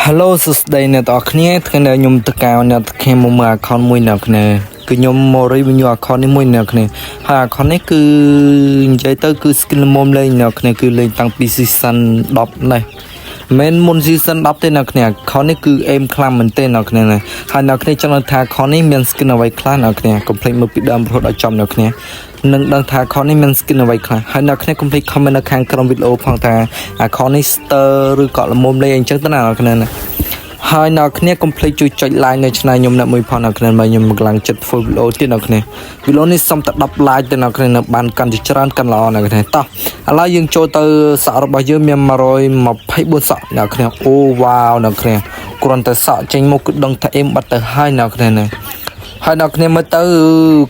Hello សួស្តីអ្នកទាំងអស់គ្នាថ្ងៃនេះខ្ញុំទៅកៅអ្នកខ្ញុំមក account មួយអ្នកគ្នាគឺខ្ញុំមក review account នេះមួយអ្នកគ្នាហើយ account នេះគឺនិយាយទៅគឺ skin មុំលេងអ្នកគ្នាគឺលេងតាំងពី season 10នេះមិនមុន season 10ទេអ្នកគ្នា account នេះគឺ aim ខ្លាំងមែនទេអ្នកគ្នាហើយអ្នកគ្នាចង់ថា account នេះមាន skin អ្វីខ្លះអ្នកគ្នា complete មកពីដើមរហូតដល់ចប់អ្នកគ្នានឹងដឹងថា account នេះមាន skin អ្វីខ្លះហើយអ្នកគ្នា complete comment នៅខាងក្រោមវីដេអូផងថា account នេះ stir ឬក៏ល្មមលេងអញ្ចឹងទៅណាអ្នកគ្នាហើយអ្នកគ្នា complete ជួយចុច like នៅឆ្នៃខ្ញុំអ្នកមួយផងអ្នកគ្នាបើខ្ញុំកម្លាំងចិត្តធ្វើវីដេអូទៀតអ្នកគ្នាវីដេអូនេះសុំតែ10 like ទៅអ្នកគ្នានៅបានកាន់ជាច្រើនកាន់ល្អអ្នកគ្នាតោះឥឡូវយើងចូលទៅសក់របស់យើងមាន124សក់អ្នកគ្នាអូវ៉ាវអ្នកគ្នាគ្រាន់តែសក់ចេញមកគឺដឹងថាអេមបាត់ទៅហើយអ្នកគ្នាហើយអ្នកគ្នាមើលទៅ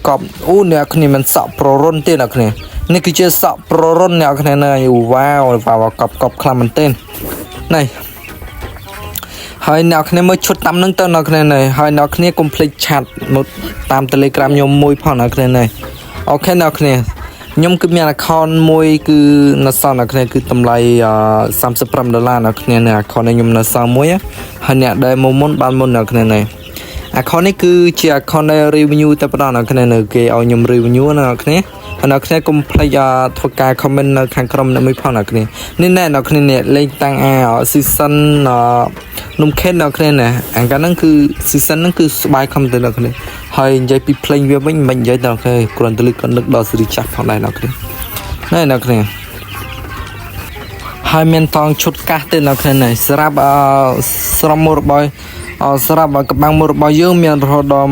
កប់អូអ្នកគ្នាមិនសក់ប្ររុនទេអ្នកគ្នានេះគឺជាសក់ប្ររុនអ្នកគ្នាវ៉ាវកប់ខ្លាំងមែនទេនេះហើយអ្នកគ្នាមើលឈុតតាមនឹងទៅអ្នកគ្នាហើយអ្នកគ្នា complete chat មកតាម Telegram ខ្ញុំមួយផងអ្នកគ្នាអូខេអ្នកគ្នាខ្ញុំគឺមាន account មួយគឺនៅសល់អ្នកគ្នាគឺតម្លៃ$35អ្នកគ្នា account នេះខ្ញុំនៅសល់មួយហើយអ្នកដែលមកមុនបានមុនអ្នកគ្នាaccount នេះគឺជា account ដែល review តែប៉ុណ្ណោះអ្នកគ្នាគេឲ្យខ្ញុំ review អ្នកគ្នាអ្នកគ្នាកុំភ្លេចធ្វើការ comment នៅខាងក្រោមអ្នកមួយផងអ្នកគ្នានេះណែអ្នកគ្នាលេងតាំងseason នំខេនអ្នកគ្នាអាកាលហ្នឹងគឺ season ហ្នឹងគឺស្បាយខំទៅអ្នកគ្នាហើយនិយាយពី play វាវិញមិននិយាយដល់គេគ្រាន់តែលើកដល់សេរីចាស់ផងដែរអ្នកគ្នាណែអ្នកគ្នាហើយមានតងឈុតកាសទៅអ្នកគ្នាស្រាប់ស្រមមួយរបស់ស្រាប់កបាំងមួយរបស់យើងមានរហូតដល់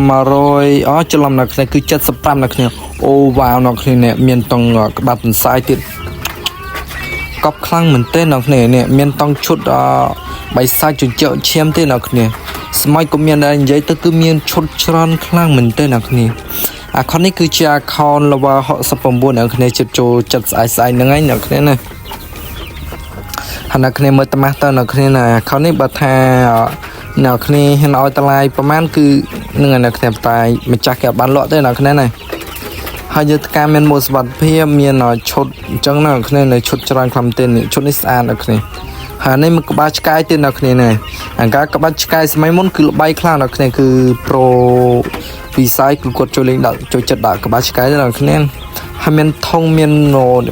100ច្រឡំអ្នកគ្នាគឺ75អ្នកគ្នាអូវ៉ាវអ្នកគ្នាមានតងក្បាត់សន្សាយទៀតកប់ខ្លាំងមែនទេអ្នកគ្នានេះមានតងឈុតបៃសាច់ជញ្ជាក់ឈាមទេអ្នកគ្នាស្មៃក៏មានដែរនិយាយទៅគឺមានឈុតច្រើនខ្លាំងមែនទេអ្នកគ្នាaccount នេះគឺជា account level 69អ្នកគ្នាជិតចូលចិត្តស្អែកហ្នឹងឯងអ្នកគ្នាណាហើយអ្នកគ្នាមើលតាមទៅអ្នកគ្នាaccount នេះបើថាអ្នកគ្នាហ៊ានឲ្យតម្លៃប្រហែលគឺនឹងអ្នកគ្នាតែម្ចាស់គេបានលក់ទេអ្នកគ្នាណាហើយយើងការមានម៉ូសុវត្ថិភាពមានឈុតអញ្ចឹងណាអ្នកគ្នាឈុតច្រើនខ្លាំងទេឈុតនេះស្អាតអ្នកគ្នាហើយនេះមកក្បាលឆ្កែទៀតអ្នកគ្នាណាអង្ការក្បាច់ឆ្កែសម័យមុនគឺល្បីខ្លាំងអ្នកគ្នាគឺ pro ពីសាយគឺគាត់ចូលលេងដាក់ចូលចិត្តដាក់ក្បាលឆ្កែទេអ្នកគ្នាហើយមានធុងមាន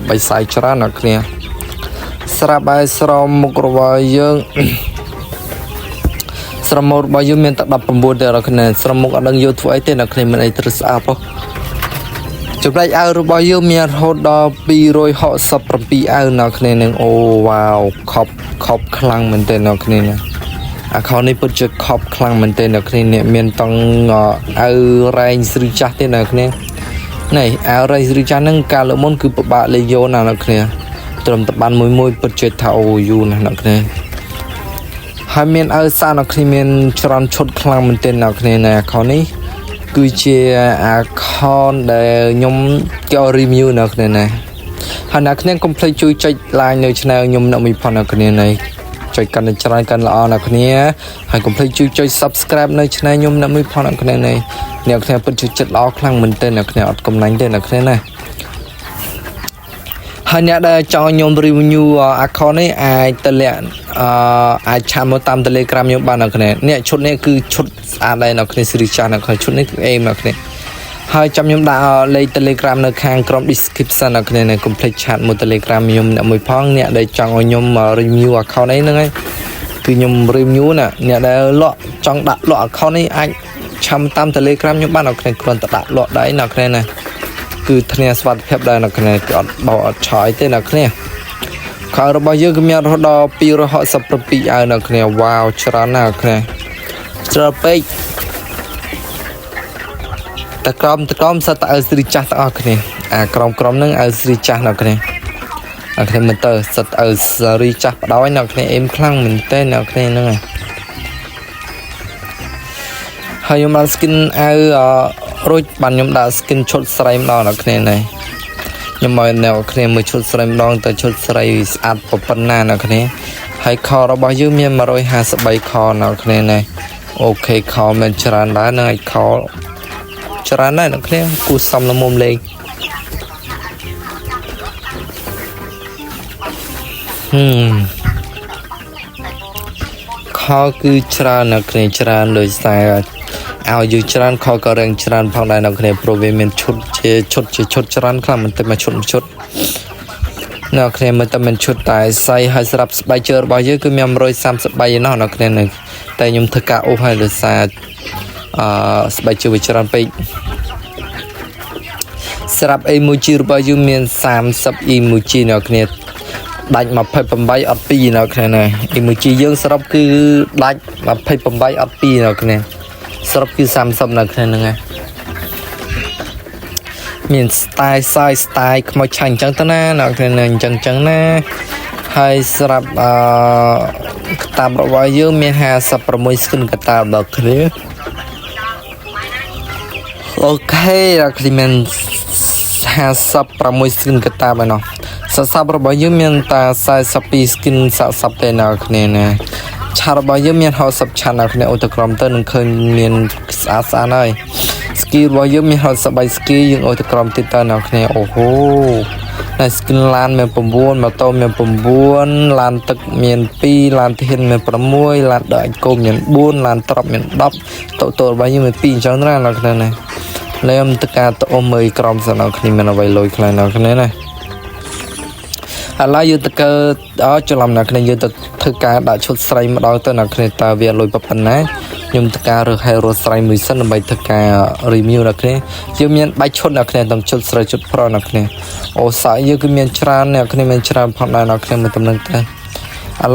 បៃសាយច្រើនអ្នកគ្នាស្រាប់ហើយស្រោមមុខរបស់យើងស្រមោលរបស់យើងមានតែ19ទេអ្នកគ្នាស្រមុខអត់ដឹងយកធ្វើអីទេអ្នកគ្នាមិនអីត្រូវស្អាតហ៎ចំណែកអាវរបស់យើងមានរហូតដល់267អាវអ្នកគ្នានឹងអូវ៉ាវខប់ខ្លាំងមែនទេអ្នកគ្នាaccount នេះពិតជាខប់ខ្លាំងមែនទេអ្នកគ្នាមានតង់អាវរែងស្រីចាស់ទេអ្នកគ្នានេះអាវរែងស្រីចាស់ហ្នឹងកាលលើមុនគឺពិបាកលេយកណាអ្នកគ្នាត្រឹមតែបានមួយពិតជាថាអូយូរណាស់អ្នកគ្នាហើយមានអាវសាអ្នកគ្នាមានច្រើនឈុតខ្លាំងមែនទេអ្នកគ្នានៅ account នេះគឺជា account ដែលខ្ញុំគេ review នៅគ្នាណាហើយអ្នកគ្នាកុំភ្លេចជួយចុច like នៅ channel ខ្ញុំអ្នកមួយផងអ្នកគ្នាណាចុចកាន់តែច្រើនកាន់ល្អអ្នកគ្នាហើយកុំភ្លេចជួយចុច subscribe នៅ channel ខ្ញុំអ្នកមួយផងអ្នកគ្នាណាអ្នកគ្នាពិតជាចិត្តល្អខ្លាំងមែនទេអ្នកគ្នាអត់កំណាញ់ទេអ្នកគ្នាណាហើយអ្នកដែលចង់ខ្ញុំ review account នេះអាចទៅលាក់អាចឆានមកតាម Telegram ខ្ញុំបានអ្នកគ្នានេះឈុតនេះគឺឈុតស្អាតដែរអ្នកគ្នាសេរីចាស់អ្នកគ្នាឈុតនេះគឺអេមអ្នកគ្នាហើយចាំខ្ញុំដាក់លេខ Telegram នៅខាងក្រោម description អ្នកគ្នាកុំភ្លេចឆាតមក Telegram ខ្ញុំអ្នកមួយផងអ្នកដែលចង់ឲ្យខ្ញុំ review account នេះហ្នឹងហើយគឺខ្ញុំ review ណាអ្នកដែលលក់ចង់ដាក់លក់ account នេះអាចឆាំតាម Telegram ខ្ញុំបានអ្នកគ្នាគ្រាន់តែដាក់លក់ដែរអ្នកគ្នាណាគឺធានាសុវត្ថិភាពដែរអ្នកគ្នាគឺអត់បោកអត់ឆាយទេអ្នកគ្នាខោរបស់យើងគឺមានរហូតដល់267អាវអ្នកគ្នាវ៉ាវច្រើនណាស់អ្នកគ្នាច្រើនពេកតែក្រមសិតតែឲ្យស្រីចាស់ទាំងអស់គ្នាអាក្រមហ្នឹងឲ្យស្រីចាស់អ្នកគ្នាអ្នកគ្នាមើលទៅសិតឲ្យស្រីចាស់បដ ாய் អ្នកគ្នាអេមខ្លាំងមែនតើអ្នកគ្នាហ្នឹងហើយខ្ញុំបាន skin អាវរួចបានខ្ញុំដាក់ skin ឈុតស្រីម្ដងអ្នកគ្នានេះខ្ញុំឲ្យអ្នកគ្នាមើលឈុតស្រីម្ដងទៅឈុតស្រីស្អាតប៉ុណ្ណាអ្នកគ្នាហើយខរបស់យើងមាន153ខអ្នកគ្នានេះអូខេខមានច្រើនដែរនឹងឲ្យខច្រើនដែរអ្នកគ្នាគូសំលមុំលេងខ ខគឺច្រើនណាស់គ្នាច្រើនដោយសារឲ្យយើងច្រើនខក៏រៀងច្រើនផងដែរណាស់គ្នាព្រោះវាមានឈុតជាឈុតច្រើនខ្លះមិនតែមួយឈុតណាស់គ្នាមិនតែមិនឈុតតែសៃហើយស្រាប់ស្បែកជើរបស់យើងគឺមាន133ឯណោះណាស់គ្នាតែខ្ញុំធ្វើការអូសឲ្យដោយសារស្បែកជើវាច្រើនពេកស្រាប់ emoji របស់យើងមាន30 emoji ណាស់គ្នាដាច់28អត់2ណាស់គ្នាណា emoji យើងសរុបគឺដាច់28អត់2ណាស់គ្នាសរុបគឺ30ណាស់គ្នាហ្នឹងឯងមាន style ខ្មោចឆាញ់អញ្ចឹងទៅណាគ្នាអញ្ចឹងណាហើយស្រាប់កតាបរបស់យើងមាន56 skin កតាបដល់គ្នាអូខេដល់គ្នាមាន56 skin កតាបឯណោះសាស័ព្ទរបស់យើងមានតែ42 skin សាកសពទេណាគ្នាណាឆារបស់យើងមាន60ឆានណាគ្នាអូតក្រមទៅនឹងឃើញមានស្អាតហើយ skill របស់យើងមាន63 skill យើងអូតក្រមទៀតទៅណាគ្នាអូហូតែ skill ឡានមាន9ម៉ូតូមាន9ឡានទឹកមាន2ឡានធានមាន6ឡានដើរអង្គមមាន4ឡានត្រប់មាន10តូរបស់យើងមាន2អញ្ចឹងណាគ្នាណាលែមតកាតអូមើលក្រមសណគ្នាមានអ្វីលុយខ្លះណាគ្នាណាឥឡូវយើងទៅច្រឡំណាគ្នាយើងទៅធ្វើការដាក់ឈុតស្រីម្ដងទៅណាគ្នាតើវាលុយប៉ុណ្ណាខ្ញុំធ្វើការរើស hero ស្រីមួយសិនដើម្បីធ្វើការ review ណាគ្នាយើងមានបាច់ឈុតណាគ្នាទាំងឈុតស្រីឈុតប្រុសណាគ្នាអូសាយយើងគឺមានច្រើនណាគ្នាមានច្រើនផងដែរណាគ្នាមើលតំណឹងទៅឥ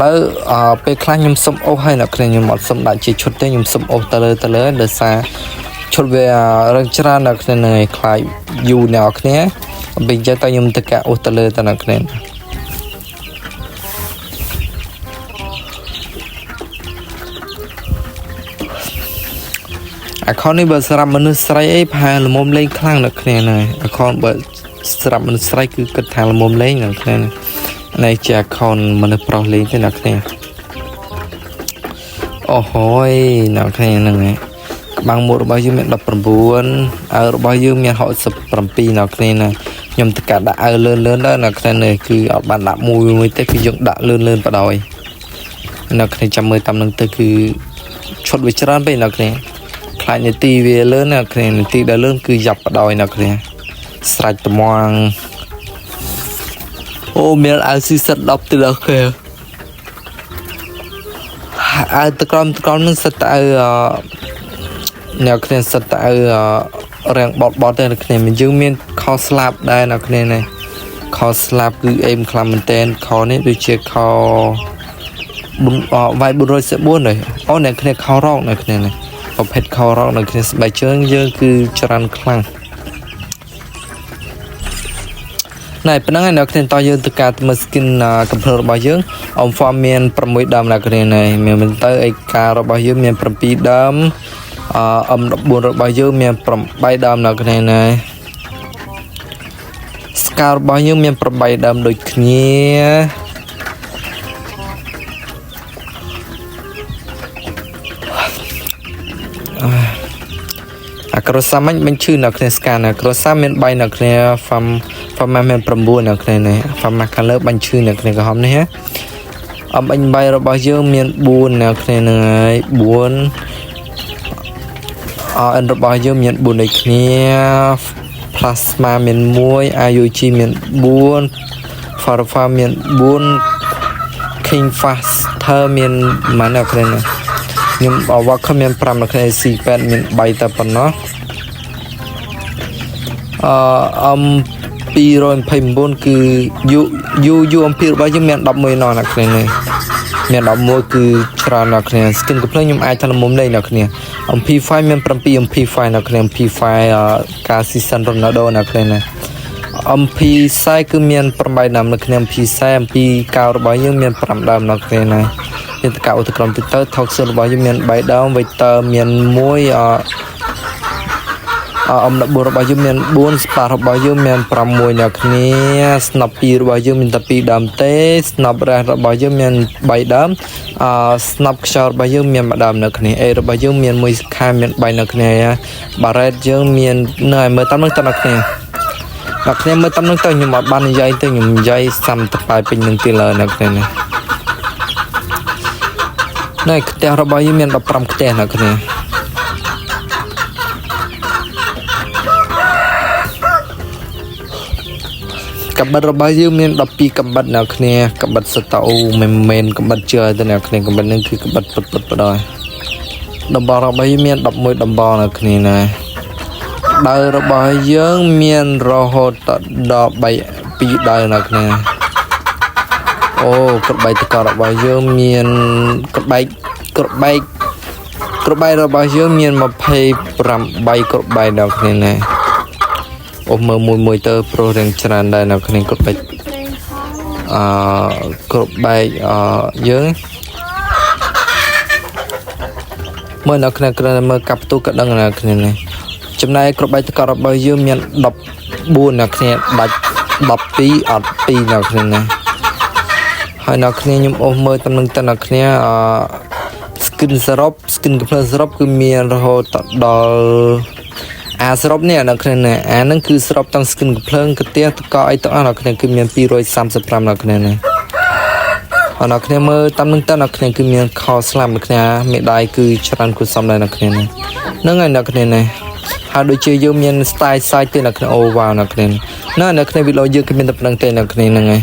ឡូវពេលខ្លះខ្ញុំសុំអូសហើយណាគ្នាខ្ញុំអត់សុំដាក់ជាឈុតទេខ្ញុំសុំអូសទៅលើដោយសារឈុតវារឹងច្រើនណាគ្នានៅខ្លាយយូរណាគ្នាពេលអញ្ចឹងតើខ្ញុំធ្វើការអូសទៅលើទៅណាគ្នាអាខននេះបើសម្រាប់មនុស្សស្រីអីប្រហែលល្មមលេងខ្លាំងណាស់គ្នាណាអាខនបើសម្រាប់មនុស្សស្រីគឺគិតថាល្មមលេងណាស់គ្នានេះជាអាខនមនុស្សប្រុសលេងទេណាគ្នាអូហូយណាគ្នាហ្នឹងឯងក្បាំងមួករបស់យើងមាន19អាវរបស់យើងមាន67ណាគ្នាណាខ្ញុំតកាដាក់អាវលឿនដែរណាគ្នានេះគឺអត់បានដាក់មួយទេគឺយើងដាក់លឿនបដ ாய் ណាគ្នាចាំមើលតាមនឹងទៅគឺឈុតវាច្រើនពេកណាគ្នាខ្លាចនីតិវាលឿនណាគ្នានីតិដែលលឿនគឺយ៉ាប់បដ ாய் ណាគ្នាស្រេចត្មងអូមានអាវស៊ីសិត10ទៅដល់គ្នាអាវតក្រមនឹងសិតទៅអ្នកគ្នាសិតទៅរាំងបត់ទេអ្នកគ្នាយើងមានខោស្លាប់ដែរអ្នកគ្នានេះខោស្លាប់គឺអេមខ្លាំងមែនតែនខោនេះដូចជាខោវាយ414ដែរអូអ្នកគ្នាខោរ៉កអ្នកគ្នានេះប្រភេទខោរ៉កអ្នកគ្នាស្បែកជើងយើងគឺច្រើនខ្លាំងណែប៉ុណ្ណឹងអ្នកគ្នាតោះយើងទៅការមើល skin កំភ្លើរបស់យើងអម form មាន6ដើមអ្នកគ្នានេះមានទៅឯការបស់យើងមាន7ដើមM14 របស់យើងមាន8ដើមនៅគ្នាណាស្ការបស់យើងមាន8ដើមដូចគ្នាអាក្រូសាមិញបញ្ឈឺនៅគ្នាស្កាណាក្រូសាមាន3នៅគ្នា farm មាន9នៅគ្នានេះ farm color បញ្ឈឺនៅគ្នាក្រហមនេះអំអញ3របស់យើងមាន4នៅគ្នានឹងហើយ4របស់យើងមាន4ដូចគ្នា plasma មាន1 IUG មាន4 Farfa មាន4 King Faster មានប៉ុន្មានអ្នកគ្នាខ្ញុំវ៉ាក់មាន5អ្នកគ្នា C8 មាន3តែប៉ុណ្ណោះ229គឺUអំពីរបស់យើងមាន11ណោះអ្នកគ្នានេះមាន11គឺច្រើនណាស់គ្នា skin កំភ្លើងខ្ញុំអាចថាល្មមលេងណាស់គ្នា MP5 មាន7 MP5 ណាស់គ្នា MP5 ការ season Ronaldo ណាស់គ្នាណា MP4 គឺមាន8ដើមណាស់គ្នា MP4 MP9 របស់យើងមាន5ដើមណាស់គ្នាណាយើងតកឧបករណ៍ទីទៅ Toxin របស់យើងមាន3ដើម Vector មាន14របស់យើងមាន4 Spark របស់យើងមាន6អ្នកគ្នា Snap 2របស់យើងមានតែ2ដើមទេ Snap Red របស់យើងមាន3ដើមSnap ខ្យល់របស់យើងមាន1ដើមនៅគ្នា A របស់យើងមាន1ខែមាន3នៅគ្នា Barret យើងមាននៅឲ្យមើលតាមនឹងតើអ្នកគ្នាអ្នកគ្នាមើលតាមនឹងទៅខ្ញុំអត់បាននិយាយទេខ្ញុំនិយាយសាំតប៉ាយពេញនឹងទីលើអ្នកគ្នានេះ này cái ra bao nhiêu miền đập pram cái nè cái nàyกับบัตรระบายยืมเงินดับปีกับบัตรนักเนี่ยกับบัตรสตาร์เมนกับบัตรเจอตัวนักเนี่ยกับบัตรนึงคือกับบัตรปัดไปได้ดับบาระบายยืมเงินดับมวยดับบานักเนี่ยนะได้ระบายยืมเงินรอหดดับใบปีได้นักเนี่ยโอ้กดใบตะการระบายยืมเงินกดใบระบายยืมเงินมาเพย์ปรำใบกดใบนักเนี่ยนะโอ้เมื่อมวยเตอร์โปรเรงชนะได้นะคะแนนกดไปกดไปเยอะเมื่อนักคะแนนกระนั้นเมื่อกับตัวกระดังนะคะแนนจำนายกดไปตะการไปเยอะมีดับบูนนะคะแนนดับปีอัดปีนะคะแนนให้นักคะแนนยมโอ้เมื่อตำแหน่งแต่นักคะแนนสกินสรับสกินกับเพลสรับคือมีเราตัดดอลสรบเนี่ยนักเรียนเนี่ยนั่นคือสรบตั้งสกินกับเพลิงกระเทียมตะกอยตัวนักเรียนคือมี230 นักเรียนเนี่ยนักเรียนเมื่อตำแหน่งตั้งนักเรียนคือมีคอสลามนักเรียนไม่ได้คือชรันคุณสมได้นักเรียนเนี่ยนั่นไงนักเรียนเนี่ยหาโดยเฉพาะมีสไตล์ไซต์นักเรียนโอวานักเรียนนั่นนักเรียนวิโรจน์คือมีตำแหน่งเตนักเรียนยังไง